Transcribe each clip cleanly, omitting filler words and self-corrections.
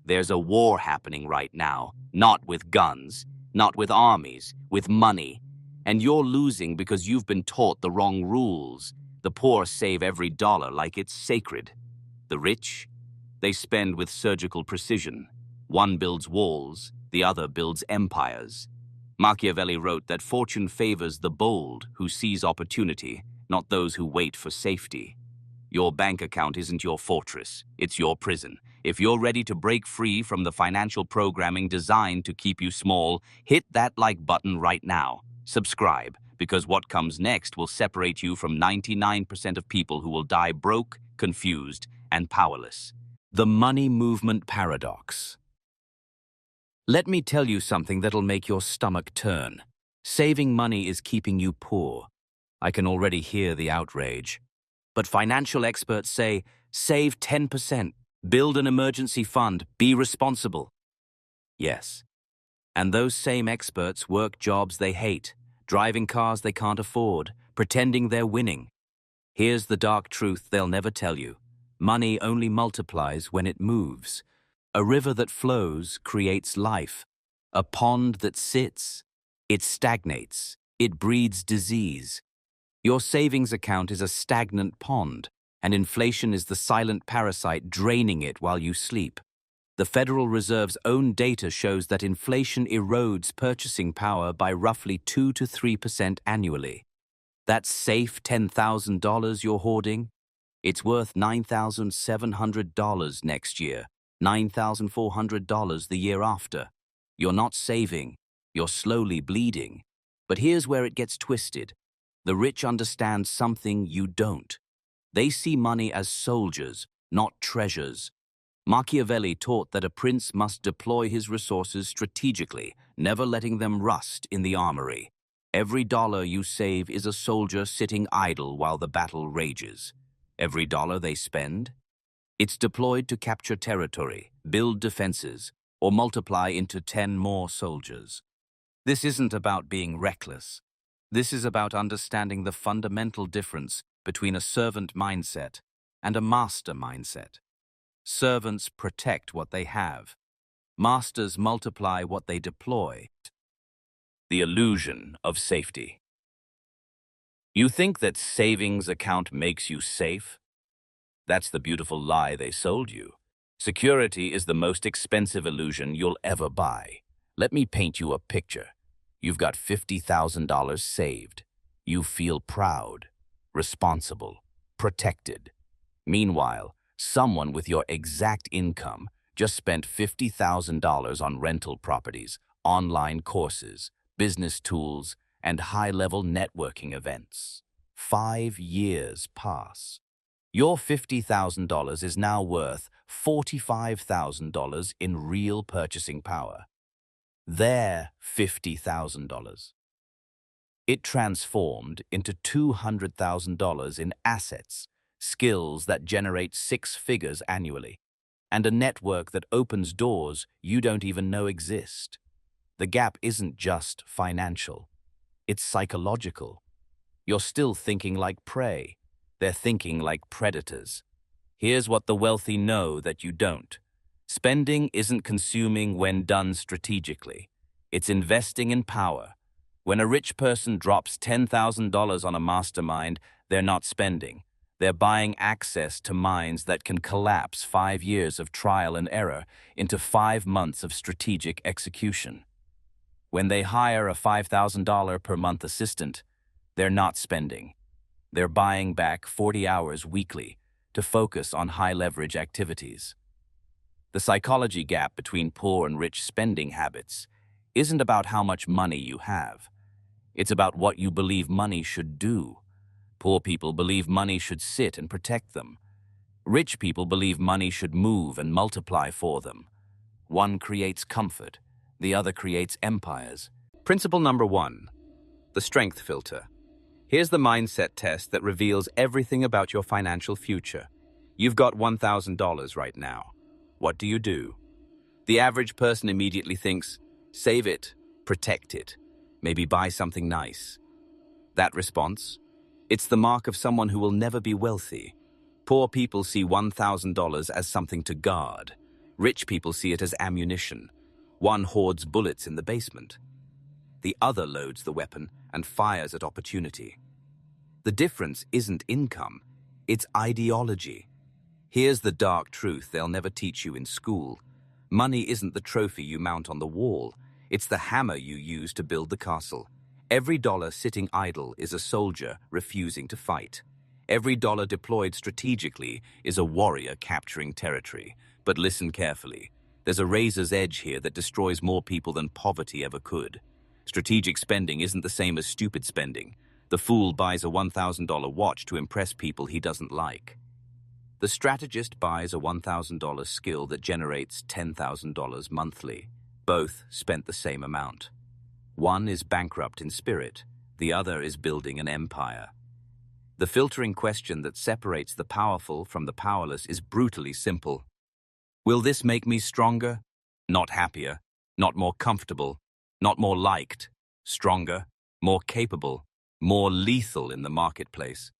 There's a war happening right now, not with guns, not with armies, with money. And you're losing because you've been taught the wrong rules. The poor save every dollar like it's sacred. The rich, they spend with surgical precision. One builds walls, the other builds empires. Machiavelli wrote that fortune favors the bold who seize opportunity, not those who wait for safety. Your bank account isn't your fortress, it's your prison. If you're ready to break free from the financial programming designed to keep you small, hit that like button right now. Subscribe, because what comes next will separate you from 99% of people who will die broke, confused, and powerless. The money movement paradox. Let me tell you something that'll make your stomach turn. Saving money is keeping you poor. I can already hear the outrage. But financial experts say, save 10%, build an emergency fund, be responsible. Yes. And those same experts work jobs they hate, driving cars they can't afford, pretending they're winning. Here's the dark truth they'll never tell you. Money only multiplies when it moves. A river that flows creates life. A pond that sits, it stagnates. It breeds disease. Your savings account is a stagnant pond, and inflation is the silent parasite draining it while you sleep. The Federal Reserve's own data shows that inflation erodes purchasing power by roughly 2 to 3% annually. That safe $10,000 you're hoarding, it's worth $9,700 next year, $9,400 the year after. You're not saving, you're slowly bleeding. But here's where it gets twisted. The rich understand something you don't. They see money as soldiers, not treasures. Machiavelli taught that a prince must deploy his resources strategically, never letting them rust in the armory. Every dollar you save is a soldier sitting idle while the battle rages. Every dollar they spend, it's deployed to capture territory, build defenses, or multiply into 10 more soldiers. This isn't about being reckless. This is about understanding the fundamental difference between a servant mindset and a master mindset. Servants protect what they have. Masters multiply what they deploy. The illusion of safety. You think that savings account makes you safe? That's the beautiful lie they sold you. Security is the most expensive illusion you'll ever buy. Let me paint you a picture. You've got $50,000 saved. You feel proud, responsible, protected. Meanwhile, someone with your exact income just spent $50,000 on rental properties, online courses, business tools, and high-level networking events. 5 years pass. Your $50,000 is now worth $45,000 in real purchasing power. Their $50,000. It transformed into $200,000 in assets, skills that generate 6 figures annually, and a network that opens doors you don't even know exist. The gap isn't just financial, it's psychological. You're still thinking like prey. They're thinking like predators. Here's what the wealthy know that you don't. Spending isn't consuming when done strategically. It's investing in power. When a rich person drops $10,000 on a mastermind, they're not spending. They're buying access to minds that can collapse 5 years of trial and error into 5 months of strategic execution. When they hire a $5,000 per month assistant, they're not spending. They're buying back 40 hours weekly to focus on high-leverage activities. The psychology gap between poor and rich spending habits isn't about how much money you have. It's about what you believe money should do. Poor people believe money should sit and protect them. Rich people believe money should move and multiply for them. One creates comfort, the other creates empires. Principle number 1, the strength filter. Here's the mindset test that reveals everything about your financial future. You've got $1,000 right now. What do you do? The average person immediately thinks, save it, protect it, maybe buy something nice. That response? It's the mark of someone who will never be wealthy. Poor people see $1,000 as something to guard. Rich people see it as ammunition. One hoards bullets in the basement. The other loads the weapon and fires at opportunity. The difference isn't income, it's ideology. Here's the dark truth they'll never teach you in school. Money isn't the trophy you mount on the wall, it's the hammer you use to build the castle. Every dollar sitting idle is a soldier refusing to fight. Every dollar deployed strategically is a warrior capturing territory. But listen carefully. There's a razor's edge here that destroys more people than poverty ever could. Strategic spending isn't the same as stupid spending. The fool buys a $1,000 watch to impress people he doesn't like. The strategist buys a $1,000 skill that generates $10,000 monthly. Both spent the same amount. One is bankrupt in spirit, the other is building an empire. The filtering question that separates the powerful from the powerless is brutally simple. Will this make me stronger? Not happier, not more comfortable, not more liked. Stronger, more capable, more lethal in the marketplace.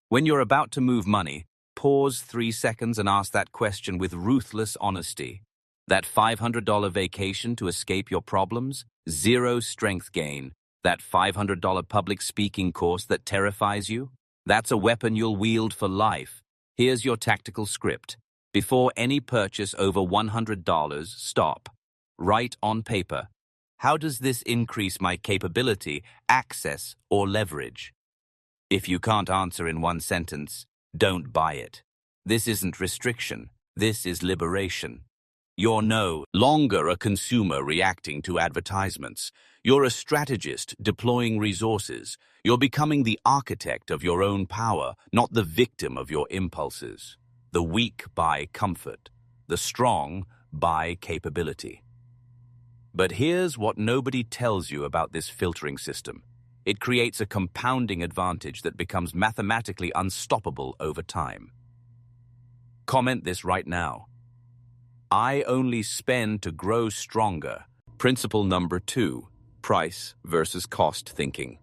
When you're about to move money, pause 3 seconds and ask that question with ruthless honesty. That $500 vacation to escape your problems? Zero strength gain. That $500 public speaking course that terrifies you? That's a weapon you'll wield for life. Here's your tactical script. Before any purchase over $100, stop. Write on paper. How does this increase my capability, access, or leverage? If you can't answer in one sentence, don't buy it. This isn't restriction. This is liberation. You're no longer a consumer reacting to advertisements. You're a strategist deploying resources. You're becoming the architect of your own power, not the victim of your impulses. The weak buy comfort. The strong buy capability. But here's what nobody tells you about this filtering system. It creates a compounding advantage that becomes mathematically unstoppable over time. Comment this right now. I only spend to grow stronger. Principle number 2, price versus cost thinking.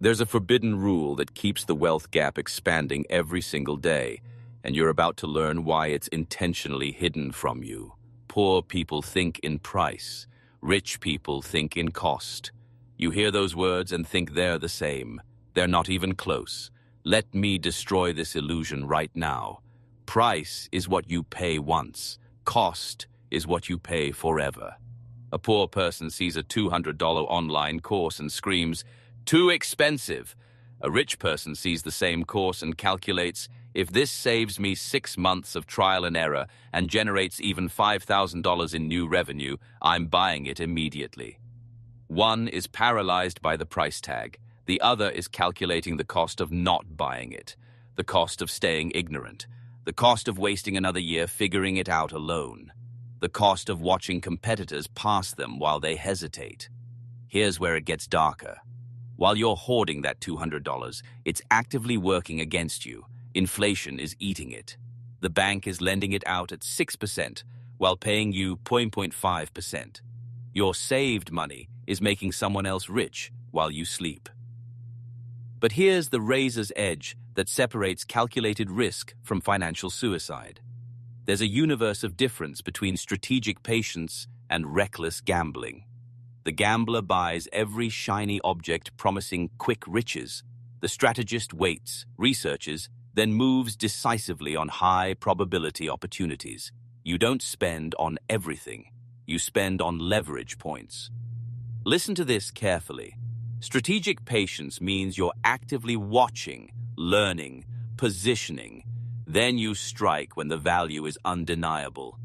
There's a forbidden rule that keeps the wealth gap expanding every single day, and you're about to learn why it's intentionally hidden from you. Poor people think in price. Rich people think in cost. You hear those words and think they're the same. They're not even close. Let me destroy this illusion right now. Price is what you pay once. Cost is what you pay forever. A poor person sees a $200 online course and screams, "Too expensive." A rich person sees the same course and calculates, if this saves me 6 months of trial and error and generates even $5,000 in new revenue, I'm buying it immediately. One is paralyzed by the price tag. The other is calculating the cost of not buying it, the cost of staying ignorant, the cost of wasting another year figuring it out alone, the cost of watching competitors pass them while they hesitate. Here's where it gets darker. While you're hoarding that $200, it's actively working against you. Inflation is eating it. The bank is lending it out at 6% while paying you 0.5%. Your saved money is making someone else rich while you sleep. But here's the razor's edge that separates calculated risk from financial suicide. There's a universe of difference between strategic patience and reckless gambling. The gambler buys every shiny object promising quick riches. The strategist waits, researches, then moves decisively on high-probability opportunities. You don't spend on everything. You spend on leverage points. Listen to this carefully. Strategic patience means you're actively watching, learning, positioning. Then you strike when the value is undeniable.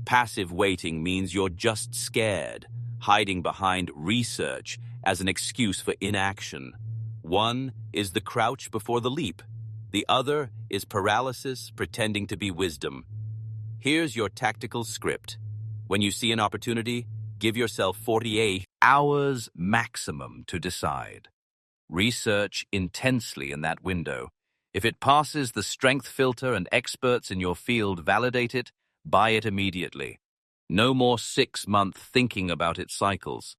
Passive waiting means you're just scared, hiding behind research as an excuse for inaction. One is the crouch before the leap. The other is paralysis pretending to be wisdom. Here's your tactical script. When you see an opportunity, give yourself 48 hours maximum to decide. Research intensely in that window. If it passes the strength filter and experts in your field validate it, buy it immediately. No more 6-month thinking about its cycles.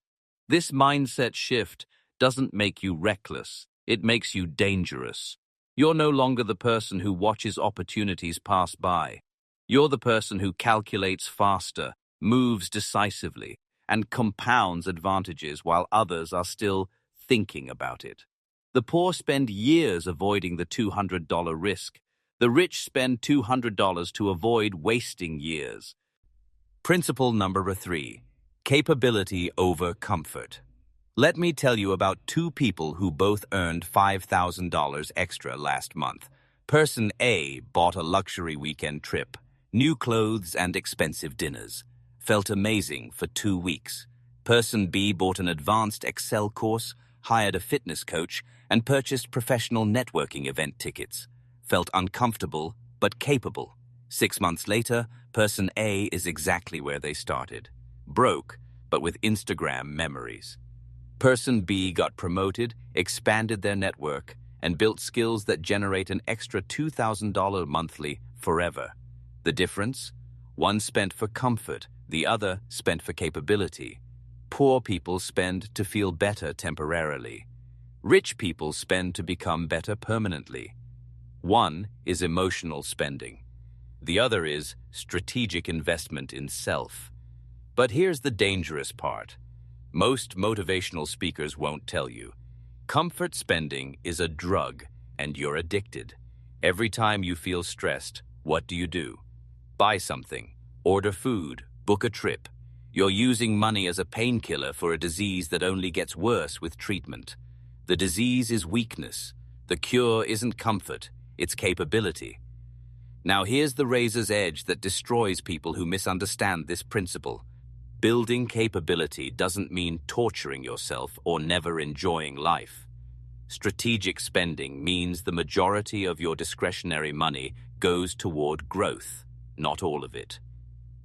This mindset shift doesn't make you reckless. It makes you dangerous. You're no longer the person who watches opportunities pass by. You're the person who calculates faster, moves decisively, and compounds advantages while others are still thinking about it. The poor spend years avoiding the $200 risk. The rich spend $200 to avoid wasting years. Principle number 3, capability over comfort. Let me tell you about two people who both earned $5,000 extra last month. Person A bought a luxury weekend trip, new clothes and expensive dinners. Felt amazing for 2 weeks. Person B bought an advanced Excel course, hired a fitness coach, and purchased professional networking event tickets. Felt uncomfortable, but capable. 6 months later, person A is exactly where they started. Broke, but with Instagram memories. Person B got promoted, expanded their network, and built skills that generate an extra $2,000 monthly forever. The difference? One spent for comfort, the other spent for capability. Poor people spend to feel better temporarily. Rich people spend to become better permanently. One is emotional spending. The other is strategic investment in self. But here's the dangerous part. Most motivational speakers won't tell you. Comfort spending is a drug, and you're addicted. Every time you feel stressed, what do? Buy something, order food, book a trip. You're using money as a painkiller for a disease that only gets worse with treatment. The disease is weakness. The cure isn't comfort, it's capability. Now here's the razor's edge that destroys people who misunderstand this principle. Building capability doesn't mean torturing yourself or never enjoying life. Strategic spending means the majority of your discretionary money goes toward growth, not all of it.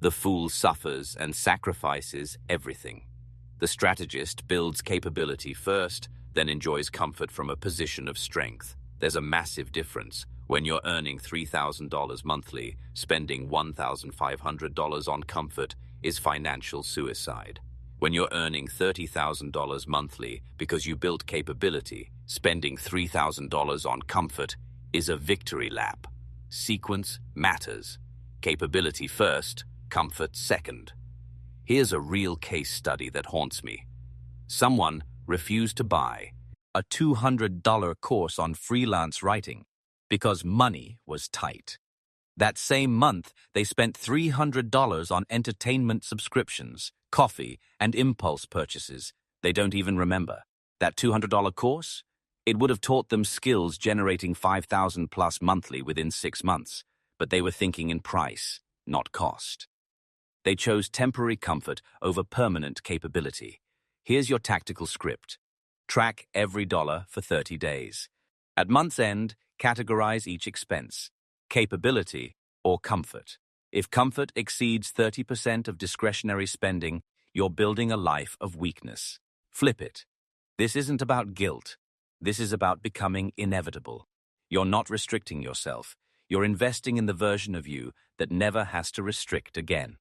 The fool suffers and sacrifices everything. The strategist builds capability first, then enjoys comfort from a position of strength. There's a massive difference. When you're earning $3,000 monthly, spending $1,500 on comfort is financial suicide. When you're earning $30,000 monthly because you built capability, spending $3,000 on comfort is a victory lap. Sequence matters. Capability first, comfort second. Here's a real case study that haunts me. Someone refused to buy a $200 course on freelance writing because money was tight. That same month, they spent $300 on entertainment subscriptions, coffee, and impulse purchases they don't even remember. That $200 course? It would have taught them skills generating $5,000 plus monthly within 6 months, but they were thinking in price, not cost. They chose temporary comfort over permanent capability. Here's your tactical script. Track every dollar for 30 days. At month's end, categorize each expense. Capability or comfort. If comfort exceeds 30% of discretionary spending, you're building a life of weakness. Flip it. This isn't about guilt. This is about becoming inevitable. You're not restricting yourself. You're investing in the version of you that never has to restrict again.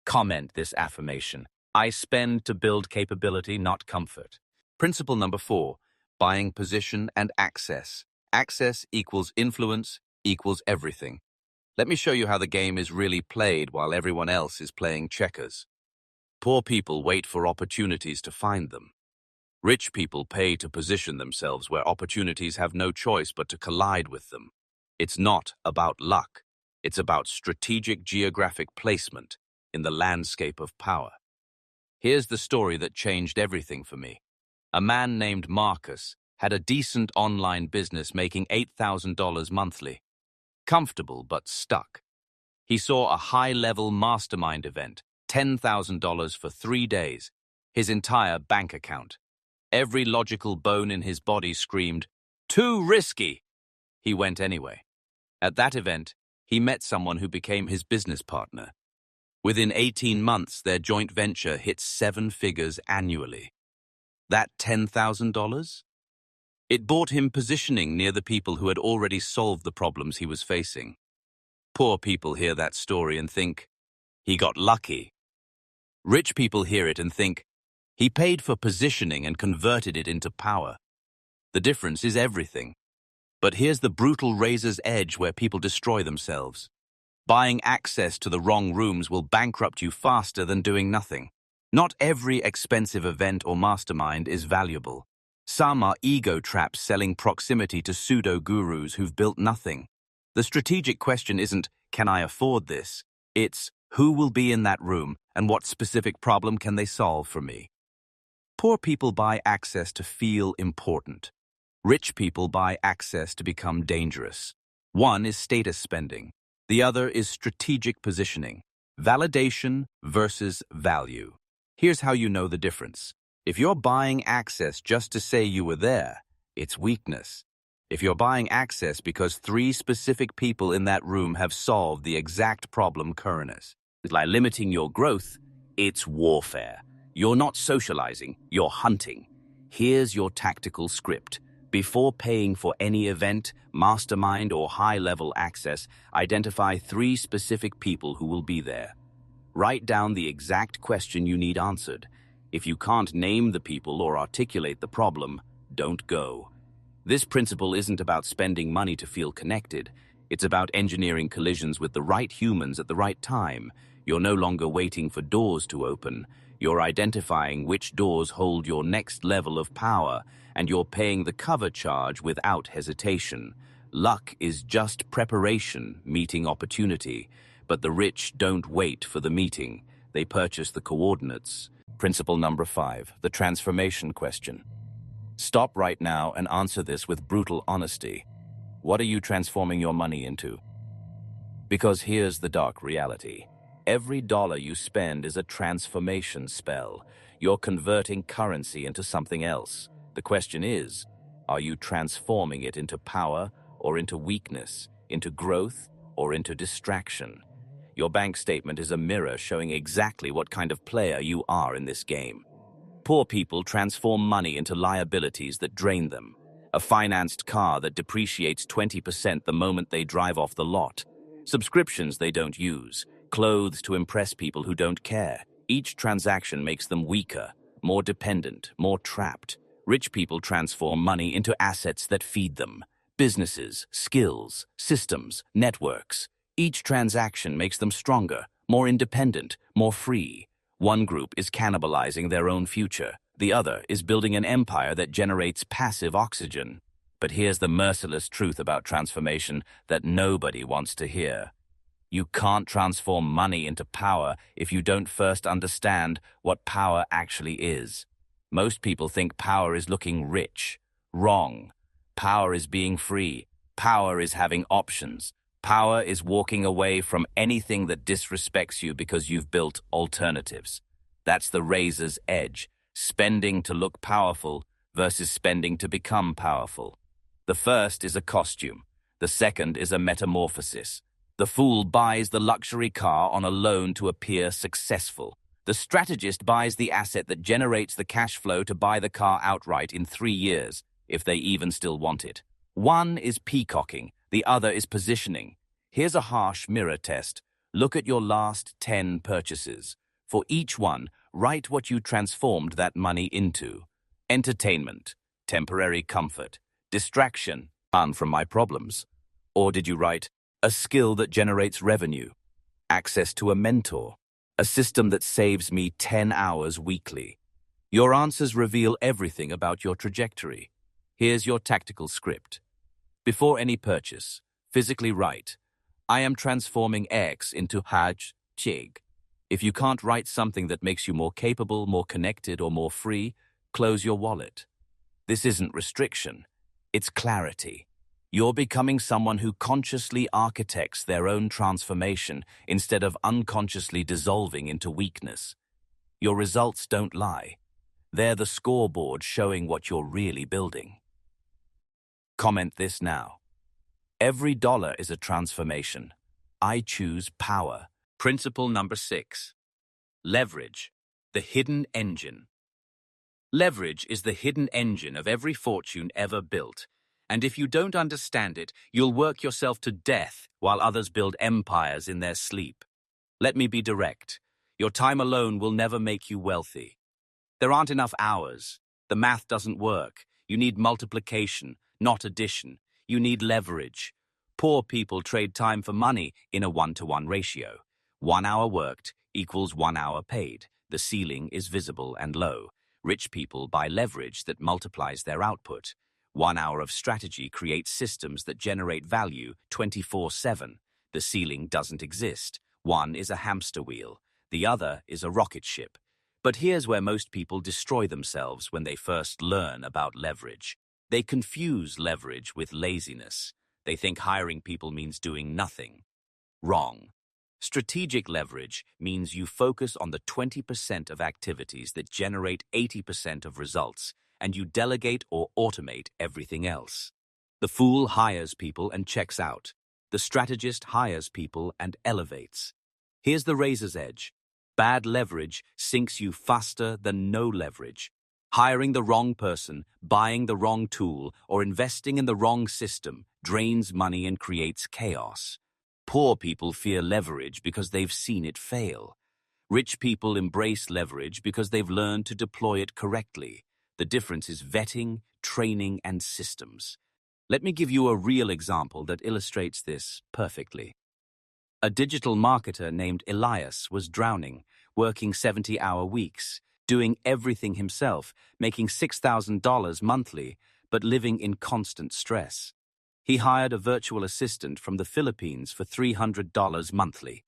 Comment this affirmation. I spend to build capability, not comfort. Principle number 4, buying position and access. Access equals influence equals everything. Let me show you how the game is really played while everyone else is playing checkers. Poor people wait for opportunities to find them. Rich people pay to position themselves where opportunities have no choice but to collide with them. It's not about luck. It's about strategic geographic placement in the landscape of power. Here's the story that changed everything for me. A man named Marcus had a decent online business making $8,000 monthly. Comfortable but stuck. He saw a high-level mastermind event, $10,000 for 3 days, his entire bank account. Every logical bone in his body screamed, "Too risky!" He went anyway. At that event, he met someone who became his business partner. Within 18 months, their joint venture hit 7 figures annually. That $10,000? It bought him positioning near the people who had already solved the problems he was facing. Poor people hear that story and think, he got lucky. Rich people hear it and think, he paid for positioning and converted it into power. The difference is everything. But here's the brutal razor's edge where people destroy themselves. Buying access to the wrong rooms will bankrupt you faster than doing nothing. Not every expensive event or mastermind is valuable. Some are ego traps selling proximity to pseudo-gurus who've built nothing. The strategic question isn't, can I afford this? It's, who will be in that room and what specific problem can they solve for me? Poor people buy access to feel important. Rich people buy access to become dangerous. One is status spending. The other is strategic positioning. Validation versus value. Here's how you know the difference. If you're buying access just to say you were there, it's weakness. If you're buying access because 3 specific people in that room have solved the exact problem current is, by limiting your growth, it's warfare. You're not socializing, you're hunting. Here's your tactical script. Before paying for any event, mastermind, or high-level access, identify 3 specific people who will be there. Write down the exact question you need answered. If you can't name the people or articulate the problem, don't go. This principle isn't about spending money to feel connected. It's about engineering collisions with the right humans at the right time. You're no longer waiting for doors to open. You're identifying which doors hold your next level of power, and you're paying the cover charge without hesitation. Luck is just preparation meeting opportunity, but the rich don't wait for the meeting. They purchase the coordinates. Principle number 5, the transformation question. Stop right now and answer this with brutal honesty. What are you transforming your money into? Because here's the dark reality. Every dollar you spend is a transformation spell. You're converting currency into something else. The question is, are you transforming it into power or into weakness, into growth or into distraction? Your bank statement is a mirror showing exactly what kind of player you are in this game. Poor people transform money into liabilities that drain them. A financed car that depreciates 20% the moment they drive off the lot. Subscriptions they don't use. Clothes to impress people who don't care. Each transaction makes them weaker, more dependent, more trapped. Rich people transform money into assets that feed them. Businesses, skills, systems, networks. Each transaction makes them stronger, more independent, more free. One group is cannibalizing their own future. The other is building an empire that generates passive oxygen. But here's the merciless truth about transformation that nobody wants to hear. You can't transform money into power if you don't first understand what power actually is. Most people think power is looking rich. Wrong. Power is being free. Power is having options. Power is walking away from anything that disrespects you because you've built alternatives. That's the razor's edge, spending to look powerful versus spending to become powerful. The first is a costume. The second is a metamorphosis. The fool buys the luxury car on a loan to appear successful. The strategist buys the asset that generates the cash flow to buy the car outright in 3 years, if they even still want it. One is peacocking, the other is positioning. Here's a harsh mirror test. Look at your last 10 purchases. For each one, write what you transformed that money into. Entertainment, temporary comfort, distraction, fun from my problems. Or did you write, a skill that generates revenue, access to a mentor, a system that saves me 10 hours weekly? Your answers reveal everything about your trajectory. Here's your tactical script. Before any purchase, physically write, I am transforming X into Haj Chig. If you can't write something that makes you more capable, more connected, or more free, close your wallet. This isn't restriction, it's clarity. You're becoming someone who consciously architects their own transformation instead of unconsciously dissolving into weakness. Your results don't lie. They're the scoreboard showing what you're really building. Comment this now. Every dollar is a transformation. I choose power. Principle number 6. Leverage, the hidden engine. Leverage is the hidden engine of every fortune ever built. And if you don't understand it, you'll work yourself to death while others build empires in their sleep. Let me be direct. Your time alone will never make you wealthy. There aren't enough hours. The math doesn't work. You need multiplication, not addition. You need leverage. Poor people trade time for money in a 1-to-1 ratio. 1 hour worked equals 1 hour paid. The ceiling is visible and low. Rich people buy leverage that multiplies their output. 1 hour of strategy creates systems that generate value 24/7. The ceiling doesn't exist. One is a hamster wheel. The other is a rocket ship. But here's where most people destroy themselves when they first learn about leverage. They confuse leverage with laziness. They think hiring people means doing nothing. Wrong. Strategic leverage means you focus on the 20% of activities that generate 80% of results, and you delegate or automate everything else. The fool hires people and checks out. The strategist hires people and elevates. Here's the razor's edge. Bad leverage sinks you faster than no leverage. Hiring the wrong person, buying the wrong tool, or investing in the wrong system drains money and creates chaos. Poor people fear leverage because they've seen it fail. Rich people embrace leverage because they've learned to deploy it correctly. The difference is vetting, training, and systems. Let me give you a real example that illustrates this perfectly. A digital marketer named Elias was drowning, working 70-hour weeks, doing everything himself, making $6,000 monthly, but living in constant stress. He hired a virtual assistant from the Philippines for $300 monthly,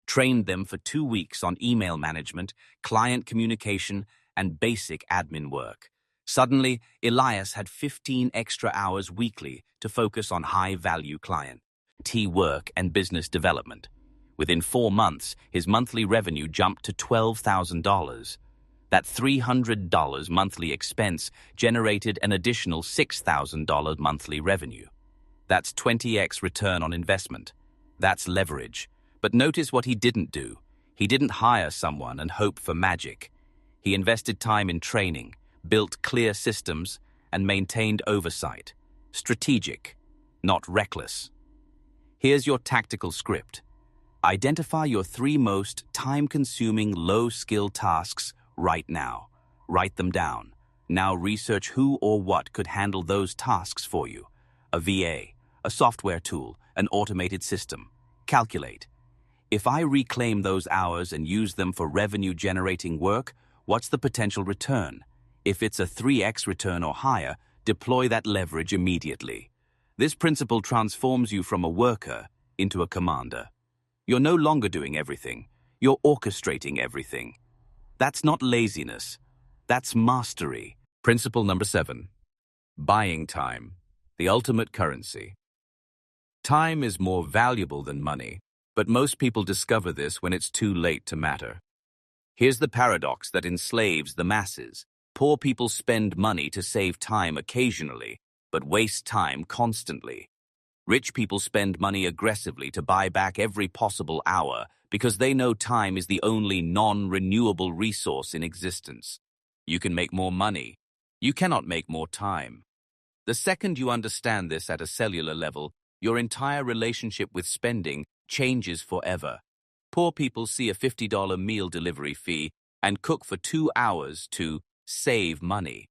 trained them for 2 weeks on email management, client communication, and basic admin work. Suddenly, Elias had 15 extra hours weekly to focus on high-value client work and business development. Within 4 months, his monthly revenue jumped to $12,000. That $300 monthly expense generated an additional $6,000 monthly revenue. That's 20x return on investment. That's leverage. But notice what he didn't do. He didn't hire someone and hope for magic. He invested time in training, built clear systems, and maintained oversight. Strategic, not reckless. Here's your tactical script. Identify your 3 most time-consuming, low-skill tasks right now. Write them down. Now research who or what could handle those tasks for you. A VA, a software tool, an automated system. Calculate. If I reclaim those hours and use them for revenue-generating work, what's the potential return? If it's a 3x return or higher, deploy that leverage immediately. This principle transforms you from a worker into a commander. You're no longer doing everything. You're orchestrating everything. That's not laziness. That's mastery. Principle number 7. Buying time, the ultimate currency. Time is more valuable than money, but most people discover this when it's too late to matter. Here's the paradox that enslaves the masses. Poor people spend money to save time occasionally, but waste time constantly. Rich people spend money aggressively to buy back every possible hour because they know time is the only non-renewable resource in existence. You can make more money. You cannot make more time. The second you understand this at a cellular level, your entire relationship with spending changes forever. Poor people see a $50 meal delivery fee and cook for 2 hours to save money.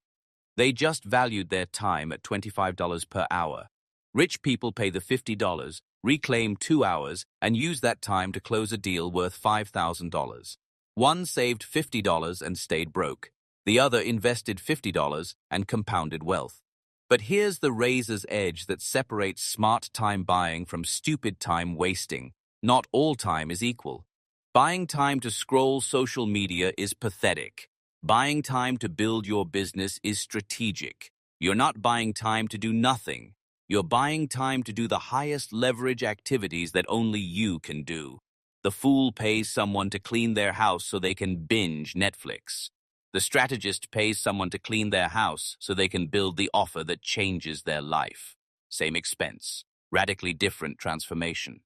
They just valued their time at $25 per hour. Rich people pay the $50, reclaim 2 hours, and use that time to close a deal worth $5,000. One saved $50 and stayed broke. The other invested $50 and compounded wealth. But here's the razor's edge that separates smart time buying from stupid time wasting. Not all time is equal. Buying time to scroll social media is pathetic. Buying time to build your business is strategic. You're not buying time to do nothing. You're buying time to do the highest leverage activities that only you can do. The fool pays someone to clean their house so they can binge Netflix. The strategist pays someone to clean their house so they can build the offer that changes their life. Same expense, radically different transformation.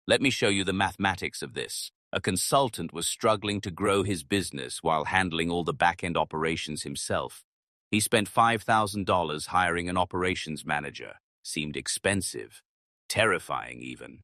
Let me show you the mathematics of this. A consultant was struggling to grow his business while handling all the back-end operations himself. He spent $5,000 hiring an operations manager. Seemed expensive, terrifying even.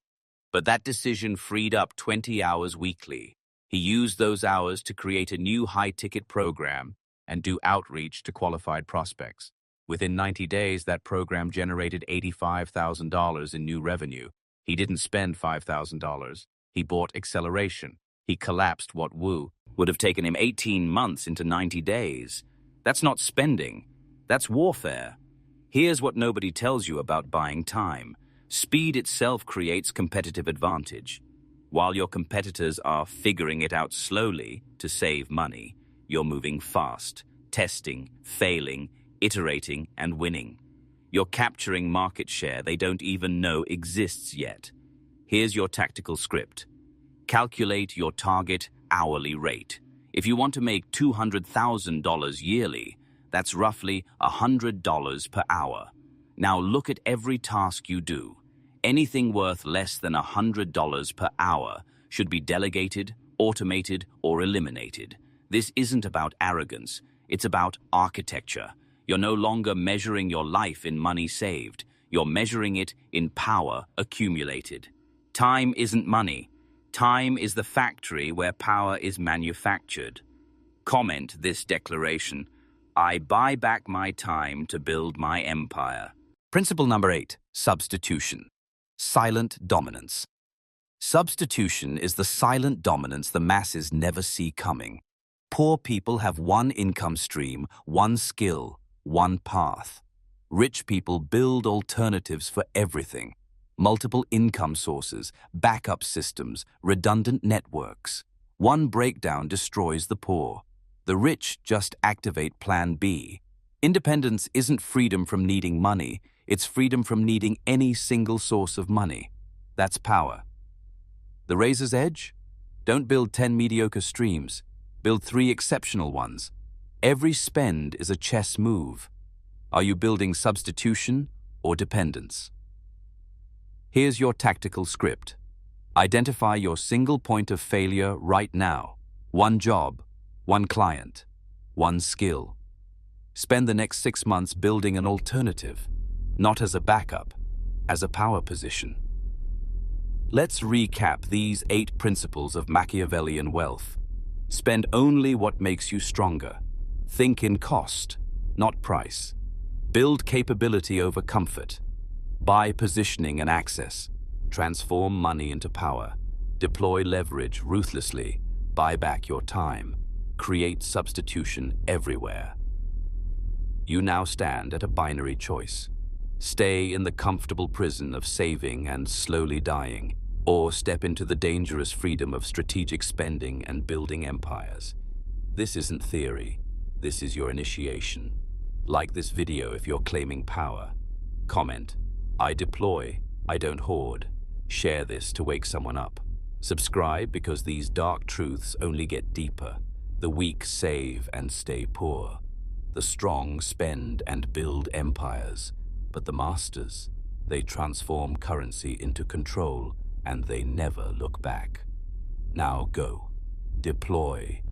But that decision freed up 20 hours weekly. He used those hours to create a new high-ticket program and do outreach to qualified prospects. Within 90 days, that program generated $85,000 in new revenue, He didn't spend $5,000. He bought acceleration. He collapsed what would have taken him 18 months into 90 days. That's not spending. That's warfare. Here's what nobody tells you about buying time. Speed itself creates competitive advantage. While your competitors are figuring it out slowly to save money, you're moving fast, testing, failing, iterating, and winning. You're capturing market share they don't even know exists yet. Here's your tactical script. Calculate your target hourly rate. If you want to make $200,000 yearly, that's roughly $100 per hour. Now look at every task you do. Anything worth less than $100 per hour should be delegated, automated, or eliminated. This isn't about arrogance. It's about architecture. You're no longer measuring your life in money saved. You're measuring it in power accumulated. Time isn't money. Time is the factory where power is manufactured. Comment this declaration. I buy back my time to build my empire. Principle number 8, substitution. Silent dominance. Substitution is the silent dominance the masses never see coming. Poor people have one income stream, one skill, one path. Rich people build alternatives for everything. Multiple income sources, backup systems, redundant networks. One breakdown destroys the poor. The rich just activate Plan B. Independence isn't freedom from needing money, it's freedom from needing any single source of money. That's power. The razor's edge? Don't build 10 mediocre streams. Build 3 exceptional ones. Every spend is a chess move. Are you building substitution or dependence? Here's your tactical script. Identify your single point of failure right now. One job, one client, one skill. Spend the next 6 months building an alternative, not as a backup, as a power position. Let's recap these 8 principles of Machiavellian wealth. Spend only what makes you stronger. Think in cost, not price. Build capability over comfort. Buy positioning and access. Transform money into power. Deploy leverage ruthlessly. Buy back your time. Create substitution everywhere. You now stand at a binary choice. Stay in the comfortable prison of saving and slowly dying, or step into the dangerous freedom of strategic spending and building empires. This isn't theory. This is your initiation. Like this video if you're claiming power. Comment, I deploy, I don't hoard. Share this to wake someone up. Subscribe because these dark truths only get deeper. The weak save and stay poor. The strong spend and build empires. But the masters, they transform currency into control and they never look back. Now go. Deploy.